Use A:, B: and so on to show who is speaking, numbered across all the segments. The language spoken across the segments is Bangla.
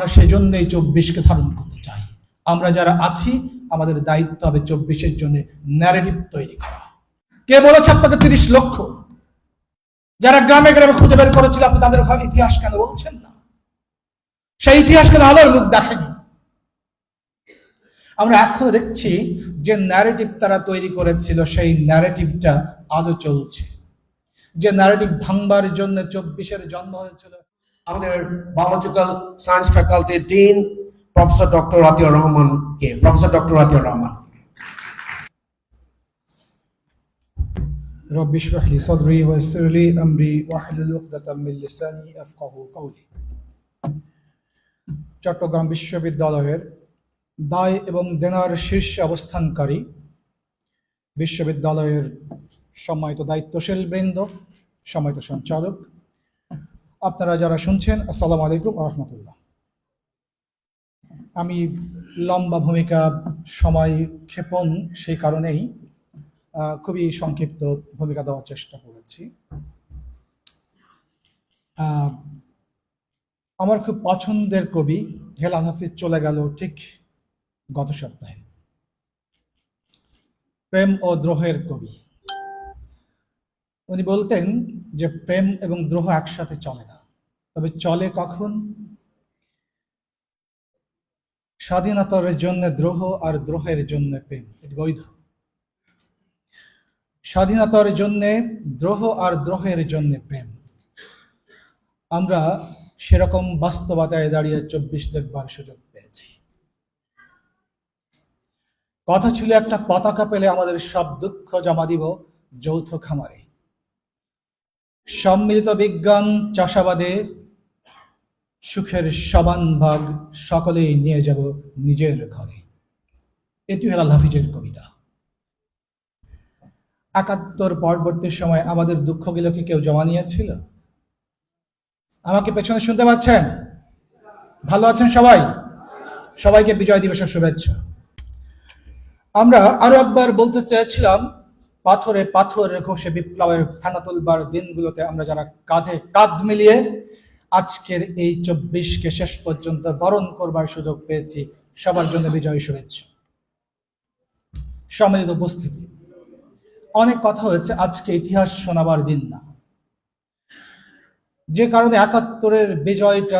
A: আমরা সেজন্যই 24কে ধারণ করতে চাই। আমরা যারা আছি আমাদের দায়িত্ব হবে 24-এর জন্য ন্যারেটিভ তৈরি করা। কে বলেছে আপনাকে 30 লক্ষ? যারা গ্রামে গ্রামে খুঁজে বের করেছিল, আপনি তাদের ইতিহাস কেন বলছেন না? সেই ইতিহাস কেন আলোর মুখ দেখেনি? আমরা এখনো দেখছি যে ন্যারেটিভ তারা তৈরি করেছিল, সেই ন্যারেটিভটা আজও চলছে। যে ন্যারেটিভ ভাঙবার জন্য 24-এর জন্ম হয়েছিল।
B: আমাদের biological science faculty dean professor doctor Atiar Rahman কে প্রফেসর ডক্টর আতিয়ার রহমান।
A: رب اشرح لي صدري ويسر لي امري واحلل عقدة من لساني يفقهوا قولي। চট্টগ্রাম বিশ্ববিদ্যালয়ের দায় এবং দেনার শীর্ষে অবস্থানকারী বিশ্ববিদ্যালয়ের সম্মানিত দায়িত্বশীল বৃন্দ, সম্মানিত সঞ্চালক, আপনারা যারা শুনছেন, আসসালামু আলাইকুম ওয়া রাহমাতুল্লাহ। আমি লম্বা ভূমিকা সময় ক্ষেপণ সেই কারণেই খুবই সংক্ষিপ্ত ভূমিকা দেওয়ার চেষ্টা করেছি। আমার খুব পছন্দের কবি হেলাল হাফিজ চলে গেল ঠিক গত সপ্তাহে। প্রেম ও দ্রোহের কবি। উনি বলতেন যে প্রেম এবং দ্রোহ একসাথে চলে না, তবে চলে কখন? স্বাধীনতার জন্য দ্রোহ আর দ্রোহের জন্য প্রেম, এটি বৈধ। স্বাধীনতার জন্য দ্রোহ আর দ্রোহের জন্য প্রেম। আমরা সেরকম বাস্তবতায় দাঁড়িয়ে 24 দেখবার সুযোগ পেয়েছি। কথা ছিল একটা পতাকা পেলে আমাদের সব দুঃখ জমা দিব যৌথ খামারে। সম্মিলিত বিজ্ঞান চাষাবাদে সুখের সমান ভাগ সকলেই নিয়ে যাব নিজের ঘরে। এটি হেলাল হাফিজের কবিতা। ৭১ পরবর্তী সময় আমাদের দুঃখগুলো কি কেউ জমা নিয়েছিল? আমাকে পেছনে শুনতে পাচ্ছেন? ভালো আছেন সবাই? সবাইকে বিজয় দিবসের শুভেচ্ছা। আমরা আরো একবার বলতে চেয়েছিলাম, পাথরে পাথর ঘষে বিপ্লবের ফেনা তুলবার দিনগুলোতে আমরা যারা কাঁধে কাঁধ মিলিয়ে আজকের এই 24কে শেষ পর্যন্ত বরণ করবার সুযোগ পেয়েছি, সবার জন্য বিজয় শুভেচ্ছা। সম্মিলিত উপস্থিতি, অনেক কথা হয়েছে, আজকে ইতিহাস শোনাবার দিন না। যে কারণে ৭১-এর বিজয়টা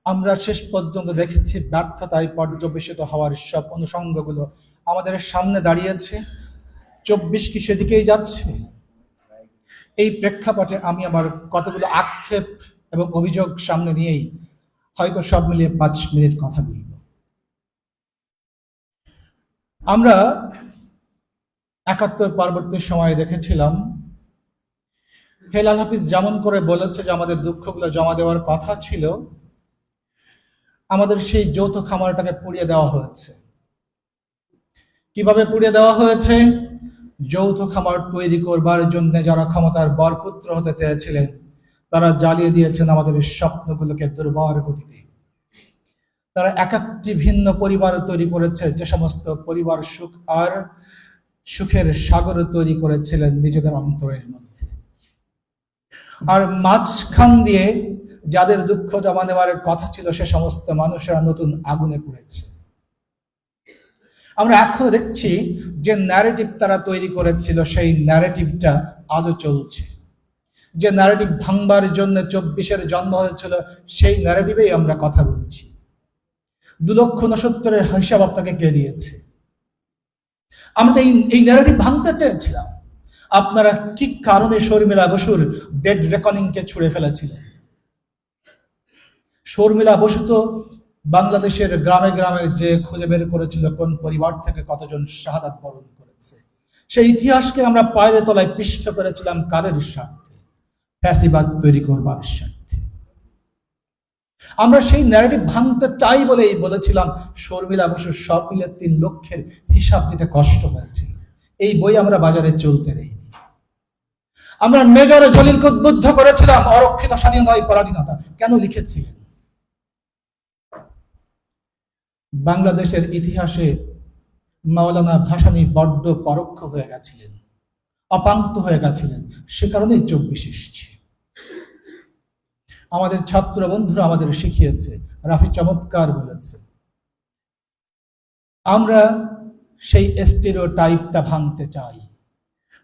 A: আমরা শেষ পর্যন্ত দেখেছি ব্যর্থতায় পর্যবেসিত হওয়ার সব অনুষঙ্গগুলো আমাদের সামনে দাঁড়িয়েছে। 24 কি সেদিকেই যাচ্ছে? এই প্রেক্ষাপটে আমি আমার কতগুলো আক্ষেপ এবং অভিযোগ সামনে নিয়েই হয়তো সব মিলিয়ে 5 মিনিট কথা বলব। আমরা ৭১ পরবর্তী সময়ে দেখেছিলাম হেলাল হাফিজ যেমন করে বলেছে যে আমাদের দুঃখগুলো জমা দেওয়ার কথা ছিল, আমাদের সেই যৌথ খামারটাকে পুড়িয়ে দেওয়া হয়েছে। কিভাবে পুড়িয়ে দেওয়া হয়েছে? যৌথ খামার তৈরি করবার জন্য যারা ক্ষমতার বরপুত্র হতে চেয়েছিলেন তারা জ্বালিয়ে দিয়েছেন আমাদের স্বপ্নগুলোকে দুর্বার গতিতে। তারা এক একটি ভিন্ন পরিবার তৈরি করেছে, যে সমস্ত পরিবার সুখ আর সুখের সাগর তৈরি করেছিলেন নিজেদের অন্তরের মধ্যে। আর মাঝখান দিয়ে যাদের দুঃখ জমা নেওয়ার কথা ছিল সে সমস্ত মানুষেরা নতুন আগুনে পুড়েছে। আমরা এখনো দেখছি যে ন্যারেটিভ তারা তৈরি করেছিল, সেই ন্যারেটিভটা আজও চলছে। যে ন্যারেটিভ ভাঙবার জন্য 24-এর জন্ম হয়েছিল, সেই ন্যারেটিভেই আমরা কথা বলছি। 2,69,000-এর হিসাব আপনাকে কে দিয়েছে? আমরা তো এই ন্যারেটিভ ভাঙতে চেয়েছিলাম। আপনারা কি কারণে শর্মিলা বসুর ডেড রেকনিংকে ছুঁড়ে ফেলেছিলেন? শর্মিলা বসু তো বাংলাদেশের গ্রামে গ্রামে যে খুঁজে বের করেছিল কোন পরিবার থেকে কতজন শাহাদাত বরণ করেছে, সেই ইতিহাসকে আমরা পায়ের তলায় পিষ্ট করেছিলাম কাদের স্বার্থে? ফ্যাসিবাদ তৈরি করবার স্বার্থে। আমরা সেই ন্যারেটিভ ভাঙতে চাই বলেই বলেছিলাম শর্মিলা বসুর সব মিলে 3 লক্ষের হিসাব দিতে কষ্ট হয়েছিল। এই বই আমরা বাজারে চলতে দেইনি। আমরা মেজর জলিলকে উদ্বুদ্ধ করেছিলাম অরক্ষিত স্বাধীনতায় পরাধীনতা কেন লিখেছিলেন? বাংলাদেশের ইতিহাসে মাওলানা ভাসানী বড্ড পরোক্ষ হয়ে গেছিলেন, অপান্ত হয়ে গেছিলেন, সে কারণে 24 এসেছে। আমাদের ছাত্র বন্ধুরা আমাদের শিখিয়েছে রাফি চমৎকার বলেছে, আমরা সেই স্টেরিওটাইপটা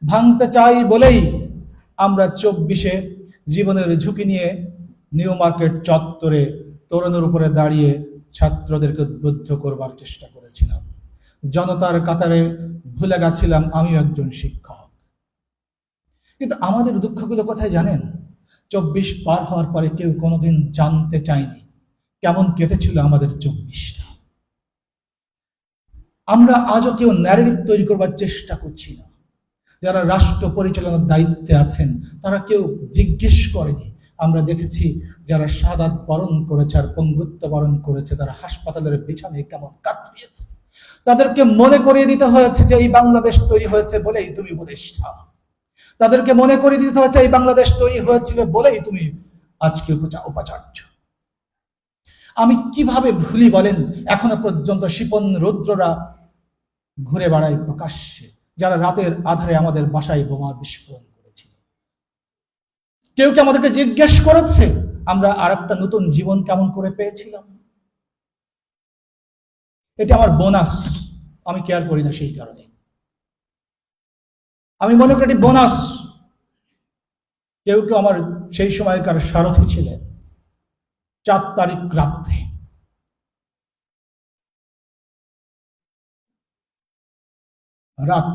A: ভাঙতে চাই বলেই আমরা 24-এ জীবনের ঝুঁকি নিয়ে নিউ মার্কেট চত্বরে তরুণের উপরে দাঁড়িয়ে ছাত্রদেরকে উদ্বুদ্ধ করবার চেষ্টা করেছিলাম। জনতার কাতারে ভুলে গেছিলাম আমিও একজন শিক্ষক। কিন্তু আমাদের দুঃখগুলো কোথায় জানেন? 24 পার হওয়ার পরে কেউ কোনোদিন জানতে চায়নি কেমন কেটেছিল আমাদের 24টা। আমরা আজও কেউ ন্যারেটিভ তৈরি করবার চেষ্টা করছি না। যারা রাষ্ট্র পরিচালনার দায়িত্বে আছেন তারা কেউ জিজ্ঞেস করেনি। আমরা দেখেছি যারা শাহাদাত বরণ করেছে আর পঙ্গুত্ব বরণ করেছে তারা হাসপাতালের বিছানায় কেমন কাতরিয়েছে। তাদেরকে মনে করিয়ে দিতে হয়েছে যে এই বাংলাদেশ তৈরি হয়েছে বলেই তুমি উপদেষ্টা। তাদেরকে মনে করিয়ে দিতে হয়েছে এই বাংলাদেশ তৈরি হয়েছিল বলেই তুমি আজকে উপাচার্য। আমি কিভাবে ভুলি বলেন? এখনো পর্যন্ত শিপন রুদ্ররা ঘুরে বেড়ায় প্রকাশ্যে, যারা রাতের আধারে আমাদের বাসায় বোমা বিস্ফোরণ করেছিল। কেউ কি আমাদেরকে জিজ্ঞেস করেছে আমরা আর একটা নতুন জীবন কেমন করে পেয়েছিলাম? এটা আমার বোনাস, আমি কেয়ার করি না সেই কারণে। আমি মনে করি এটি বোনাস। কেউ কেউ আমার সেই সময়কার সারথি ছিলেন। 4 তারিখ রাত্রে রাত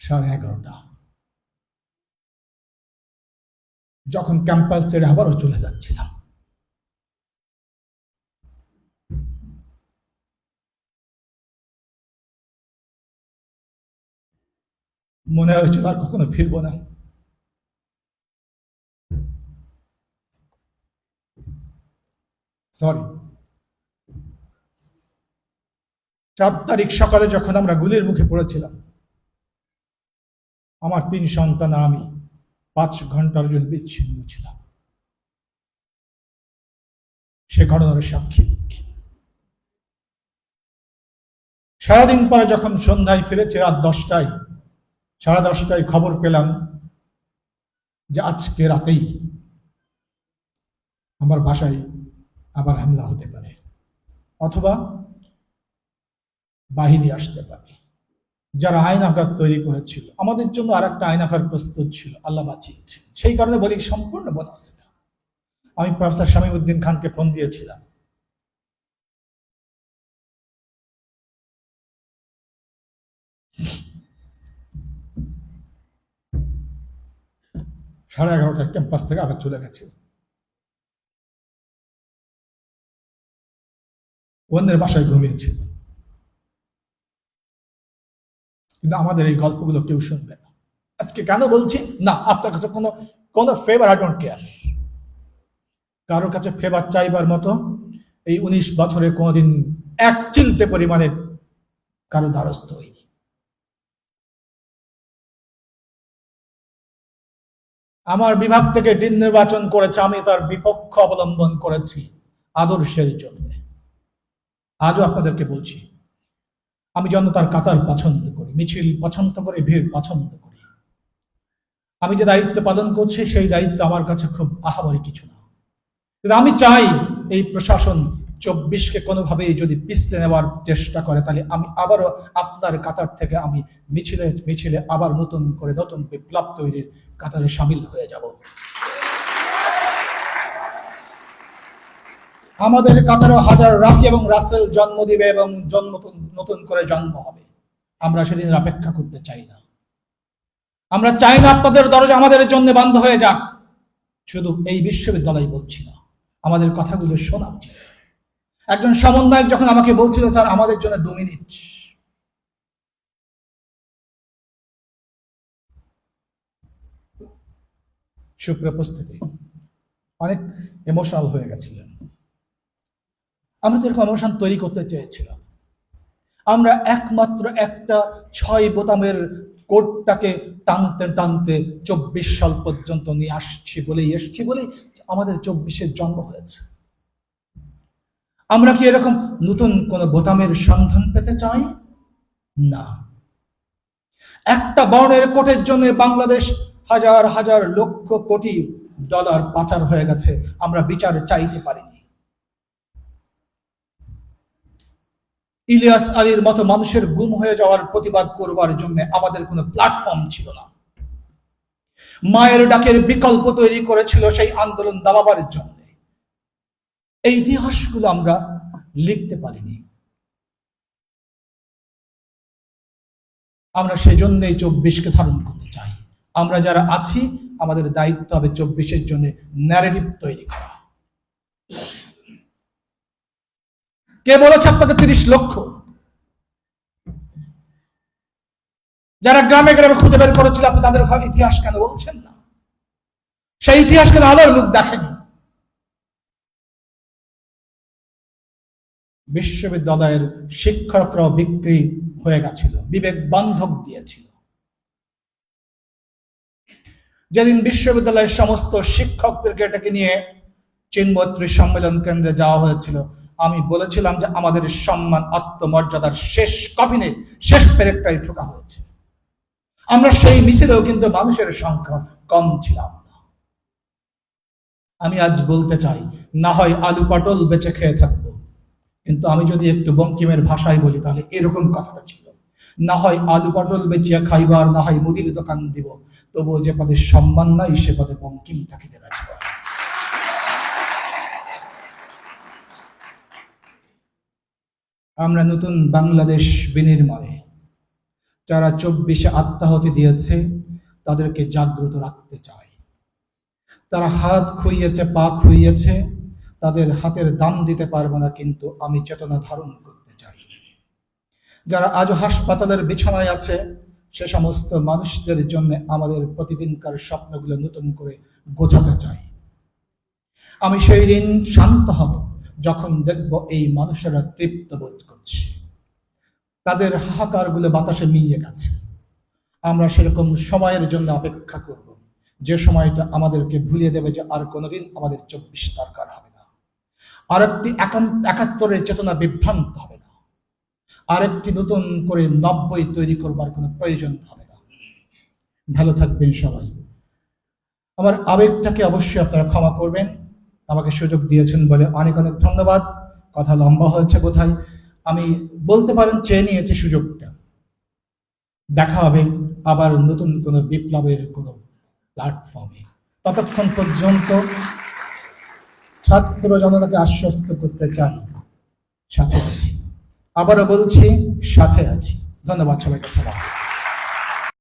A: 11:30 যখন ক্যাম্পাস ছেড়ে আবারও চলে যাচ্ছিলাম, মনে হয়েছিল আর কখনো ফিরবো না। সরি, 4 তারিখ সকালে যখন আমরা গুলির মুখে পড়েছিলাম, আমার 3 সন্তান আর আমি 5 ঘন্টার জন্য বিচ্ছিন্ন ছিলাম। সে ঘটনার সাক্ষী। সারাদিন পরে যখন সন্ধ্যায় ফিরেছে রাত 10টায়, 10:30টায় খবর পেলাম যে আজকে রাতেই আমার বাসায় আবার হামলা হতে পারে অথবা বাহিনী আসতে পারে। যারা আয়নাঘর তৈরি করেছিল আমাদের জন্য আর একটা আয়নাঘর প্রস্তুত ছিল, আল্লাহ বাঁচিয়েছে। সেই কারণে বলি সম্পূর্ণ বোনাস। আমি প্রফেসর শামীমউদ্দিন খানকে ফোন দিয়েছিলাম, সাড়ে 11টায় ক্যাম্পাস থেকে আবার চলে গেছে। অন্যের বাসায় ঘুমিয়েছিল। কিন্তু আমাদের এই গল্পগুলো কেউ শুনবে না। আজকে কেন বলছি না, আপনার কাছে কোনো ফেভার, আই ডোন্ট কেয়ার। কারোর কাছে ফেভার চাইবার মতো এই 19 বছরে কোনোদিন এক চিলতে পরিমাণে কারো দ্বারস্থ হয়নি। আমার বিভাগ থেকে ডিন নির্বাচন করেছে, আমি তার বিপক্ষ অবলম্বন করেছি আদর্শের জন্য। আজও আপনাদেরকে বলছি, আমি জনতার কাতার পছন্দ করি, মিছিল পছন্দ করি, ভিড় পছন্দ করি। আমি যে দায়িত্ব পালন করছি সেই দায়িত্ব আমার কাছে খুব আহামরি কিছু না। কিন্তু আমি চাই এই প্রশাসন 24কে কোনোভাবেই যদি পিছলে নেওয়ার চেষ্টা করে তাহলে আমি আবারও আপনার কাতার থেকে আমি মিছিলে মিছিলে আবার নতুন বিপ্লব তৈরির কাতারে সামিল হয়ে যাব। আমাদের কাতারে হাজার রাফি এবং রাসেল জন্ম দিবে এবং নতুন করে জন্ম হবে। আমরা সেদিন অপেক্ষা করতে চাই না। আমরা চাই না আপনাদের দরজা আমাদের জন্য বন্ধ হয়ে যাক। শুধু এই বিশ্ববিদ্যালয় বলছি না, আমাদের কথাগুলো শোনা উচিত। একজন সমন্বয়ক যখন আমাকে বলছিল, স্যার আমাদের জন্য 2 মিনিট, সুপ্রপস্থিতি অনেক ইমোশনাল হয়ে গেছিলেন। আমরা তো এরকম ইমোশন তৈরি করতে চেয়েছিলাম। আমরা একমাত্র একটা 6 বোতামের কোডটাকে টানতে টানতে 24 সাল পর্যন্ত নিয়ে এসছি বলেই আমাদের 24-এর জন্ম হয়েছে। আমরা কি এরকম নতুন কোন বোতামের সন্ধান পেতে চাই? না। একটা বর্ণের কোটের জন্য বাংলাদেশ হাজার হাজার লক্ষ কোটি ডলার পাচার হয়ে গেছে। আমরা বিচার চাইতে পারিনি। ইলিয়াস আলীর মতো মানুষের গুম হয়ে যাওয়ার প্রতিবাদ করবার জন্য আমাদের কোনো প্ল্যাটফর্ম ছিল না। মায়ের ডাকের বিকল্প তৈরি করেছিল সেই আন্দোলন দাবাবার জন্য। এই ইতিহাসগুলো আমরা লিখতে পারিনি। আমরা সেজন্যই 24কে ধারণ করতে চাই। আমরা যারা আছি আমাদের দায়িত্ব হবে 24-এর জন্য ন্যারেটিভ তৈরি করা। কে বলেছে আপনাকে 30 লক্ষ? যারা গ্রামে গ্রামে খুঁজে বের করেছিল, আপনি তাদের ইতিহাস কেন বলছেন না? সেই ইতিহাস কেন আলোর মুখ দেখেনি? বিশ্ববিদ্যালয়ের শিক্ষকরাও বিক্রি হয়ে গেছিল, বিবেক বন্ধক দিয়েছিল। যেদিন বিশ্ববিদ্যালয়ের সমস্ত শিক্ষকদেরকে এটাকে নিয়ে চিনবত্রী সম্মেলন কেন্দ্রে যাওয়া হয়েছিল, আমি বলেছিলাম যে আমাদের সম্মান আত্মমর্যাদার শেষ কফিনে শেষ পেরেকটাই ঠোকা হয়েছে। আমরা সেই মিছিলেও কিন্তু মানুষের সংখ্যা কম ছিলাম না। আমি আজ বলতে চাই, না হয় আলু পটল বেঁচে খেয়ে থাকবো, কিন্তু আমি যদি একটু বঙ্কিমের ভাষায় বলি তাহলে এরকম কথাটা ছিল, না হয় আলু পটল বেচিয়া খাইবার, না হয় মুদির দোকান দিব, তবুও যে পদে সম্মান নাই সে পদে বঙ্কিম থাকিতে রাজি। আমরা নতুন বাংলাদেশ বিনির্মাণে যারা 24-এ আত্মাহুতি দিয়েছে তাদেরকে জাগ্রত রাখতে চাই। তারা হাত খুইয়েছে, পা খুইয়েছে, তাদের হাতের দাম দিতে পারবো না, কিন্তু আমি চেতনা ধারণ করতে চাই। যারা আজও হাসপাতালের বিছানায় আছে সে সমস্ত মানুষদের জন্য আমাদের প্রতিদিনকার স্বপ্নগুলো নতুন করে গোছাতে চাই। আমি সেই দিন শান্ত হব যখন দেখব এই মানুষেরা তৃপ্ত বোধ করছে, তাদের হাহাকারগুলো বাতাসে মিলিয়ে গেছে। আমরা সেরকম সময়ের জন্য অপেক্ষা করব যে সময়টা আমাদেরকে ভুলিয়ে দেবে যে আর কোনোদিন আমাদের 24 দরকার হবে না, আর একটি 71-এর চেতনা বিভ্রান্ত হবে না, আর একটি নতুন করে 90 তৈরি করবার কোনো প্রয়োজন হবে না। ভালো থাকবেন সবাই। আমার আবেগটাকে অবশ্যই আপনারা ক্ষমা করবেন। আমাকে সুযোগ দিয়েছেন বলে অনেক অনেক ধন্যবাদ। কথা লম্বা হয়েছে বোধহয়, আমি বলতে পারেন চেয়ে নিয়েছি সুযোগটা। দেখা হবে আবার নতুন কোনো বিপ্লবের কোনো প্ল্যাটফর্মে। ততক্ষণ পর্যন্ত ছাত্র জনতাকে আশ্বস্ত করতে চাই, সাথে আছি। আবারও বলছি, সাথে আছি। ধন্যবাদ সবাইকে। সালাম।